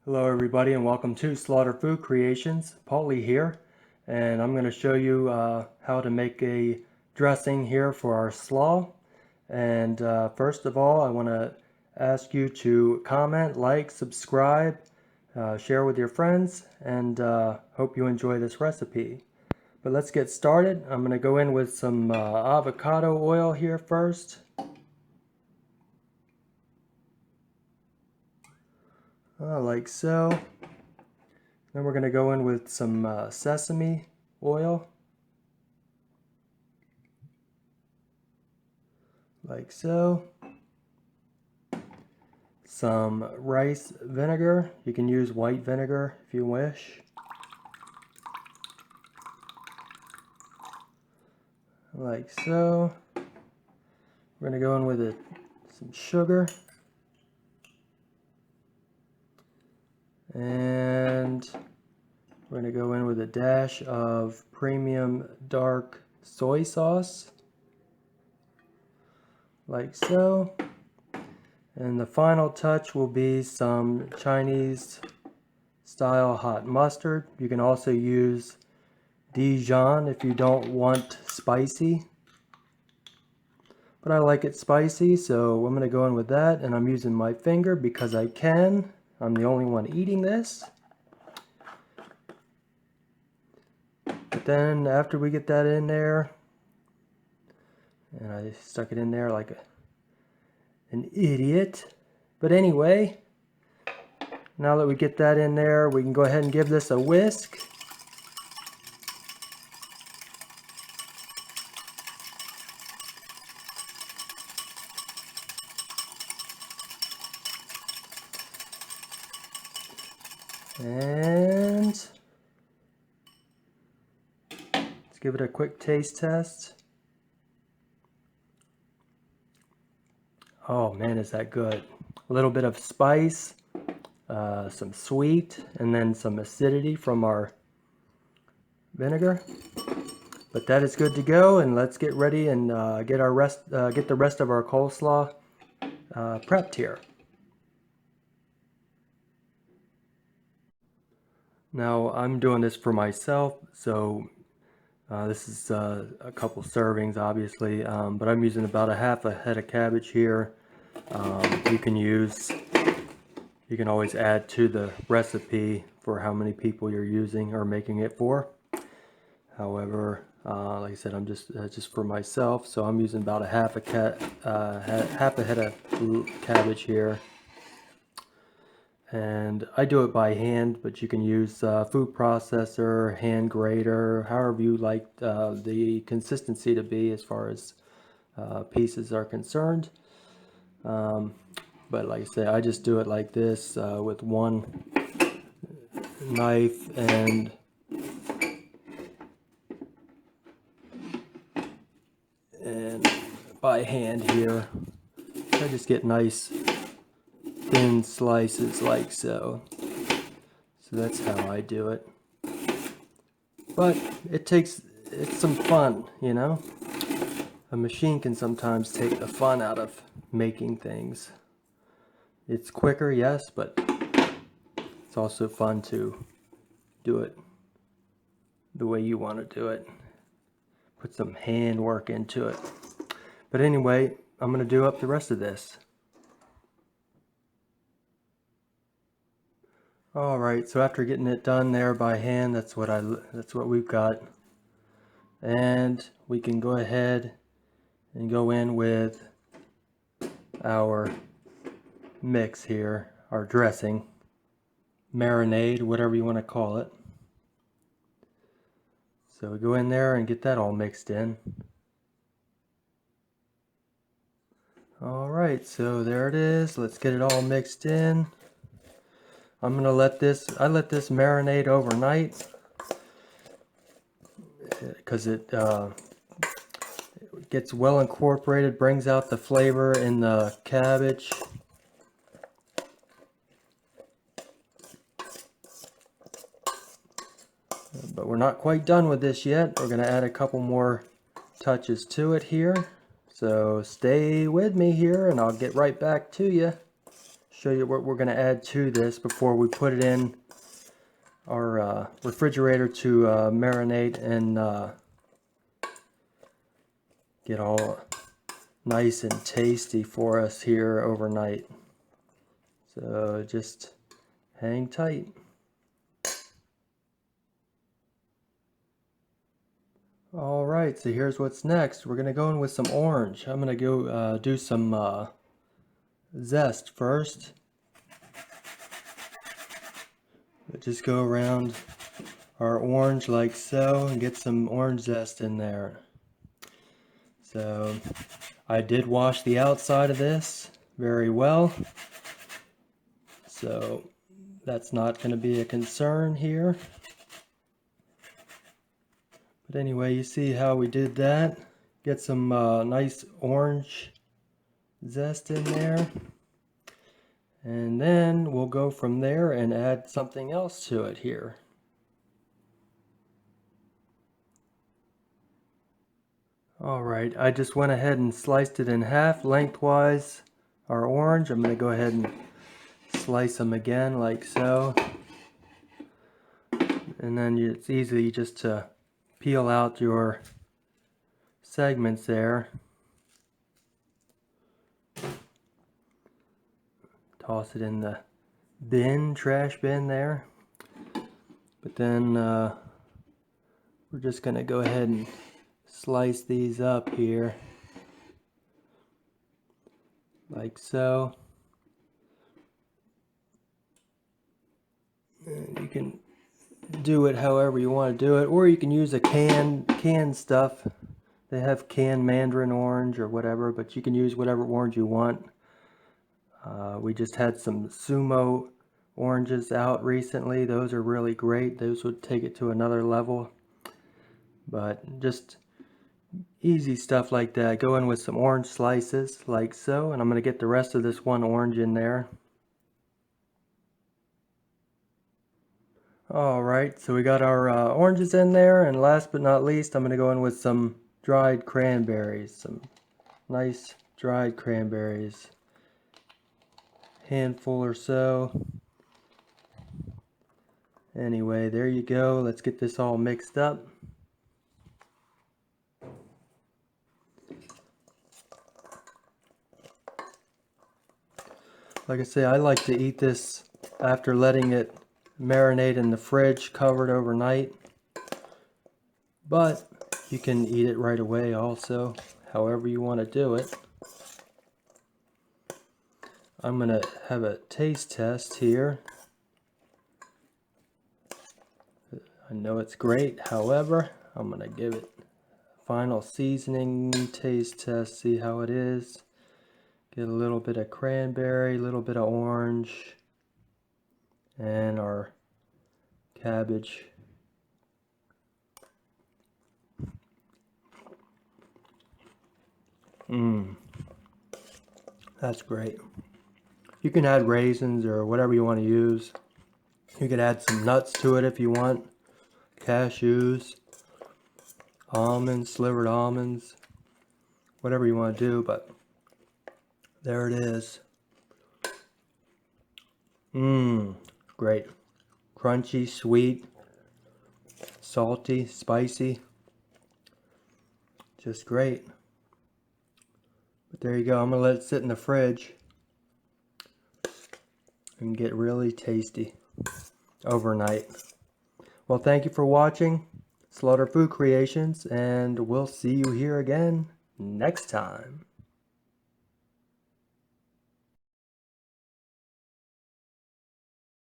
Hello everybody and welcome to Slaughter Food Creations. Paulie here, and I'm going to show you how to make a dressing here for our slaw. And first of all, I want to ask you to comment, like, subscribe, share with your friends, and hope you enjoy this recipe. But let's get started. I'm going to go in with some avocado oil here first. Like so. Then we're going to go in with some sesame oil, like so. Some rice vinegar. You can use white vinegar if you wish. Like so. We're going to go in with some sugar. And we're going to go in with a dash of premium dark soy sauce, like so. And the final touch will be some Chinese style hot mustard. You can also use Dijon if you don't want spicy. But I like it spicy, so I'm going to go in with that. And I'm using my finger because I can. I'm the only one eating this. But then after we get that in there, and I stuck it in there like an idiot. But anyway, now that we get that in there, we can go ahead and give this a whisk. And let's give it a quick taste test. Oh man, is that good. A little bit of spice, some sweet, and then some acidity from our vinegar. But that is good to go, and let's get ready and get the rest of our coleslaw prepped here. Now I'm doing this for myself, so this is a couple servings obviously, but I'm using about a half a head of cabbage here. You can always add to the recipe for how many people you're using or making it for. However, like I said, I'm just for myself, so I'm using about a half a head of cabbage here. And I do it by hand, but you can use food processor, hand grater, however you like the consistency to be as far as pieces are concerned. But like I say, I just do it like this with one knife and by hand here. I just get nice thin slices like so. So that's how I do it. But it's some fun, you know. A machine can sometimes take the fun out of making things. It's quicker, yes, but it's also fun to do it the way you want to do it. Put some hand work into it. But anyway, I'm going to do up the rest of this. Alright, so after getting it done there by hand, that's what we've got. And we can go ahead and go in with our mix here, our dressing, marinade, whatever you want to call it. So we go in there and get that all mixed in. Alright, so there it is. Let's get it all mixed in. I'm gonna let this marinate overnight because it gets well incorporated, brings out the flavor in the cabbage. But we're not quite done with this yet. We're gonna add a couple more touches to it here. So stay with me here and I'll get right back to you show you what we're going to add to this before we put it in our refrigerator to marinate and get all nice and tasty for us here overnight. So just hang tight. Alright, so here's what's next. We're going to go in with some orange. I'm going to go do some zest first. Just go around our orange like so and get some orange zest in there. So I did wash the outside of this very well, so that's not going to be a concern here. But anyway, you see how we did that. Get some nice orange zest in there. And then we'll go from there and add something else to it here. Alright, I just went ahead and sliced it in half lengthwise, our orange. I'm going to go ahead and slice them again like so. And then it's easy just to peel out your segments there. Toss it in the bin, trash bin there. But then we're just going to go ahead and slice these up here like so. And you can do it however you want to do it, or you can use a canned stuff. They have canned mandarin orange or whatever, but you can use whatever orange you want. We just had some sumo oranges out recently. Those are really great. Those would take it to another level. But just easy stuff like that. Go in with some orange slices like so, and I'm going to get the rest of this one orange in there. Alright, so we got our oranges in there, and last but not least, I'm going to go in with some dried cranberries. Some nice dried cranberries. Handful or so. Anyway, there you go. Let's get this all mixed up. Like I say, I like to eat this after letting it marinate in the fridge, covered overnight. But you can eat it right away also, however you want to do it. I'm going to have a taste test here. I know it's great, however, I'm going to give it a final seasoning taste test, see how it is. Get a little bit of cranberry, a little bit of orange, and our cabbage. That's great. You can add raisins or whatever you want to use. You can add some nuts to it if you want. Cashews, almonds, slivered almonds, whatever you want to do, but there it is. Great. Crunchy, sweet, salty, spicy. Just great. But there you go. I'm going to let it sit in the fridge and get really tasty overnight. Well, thank you for watching Slaughter Food Creations, and we'll see you here again next time.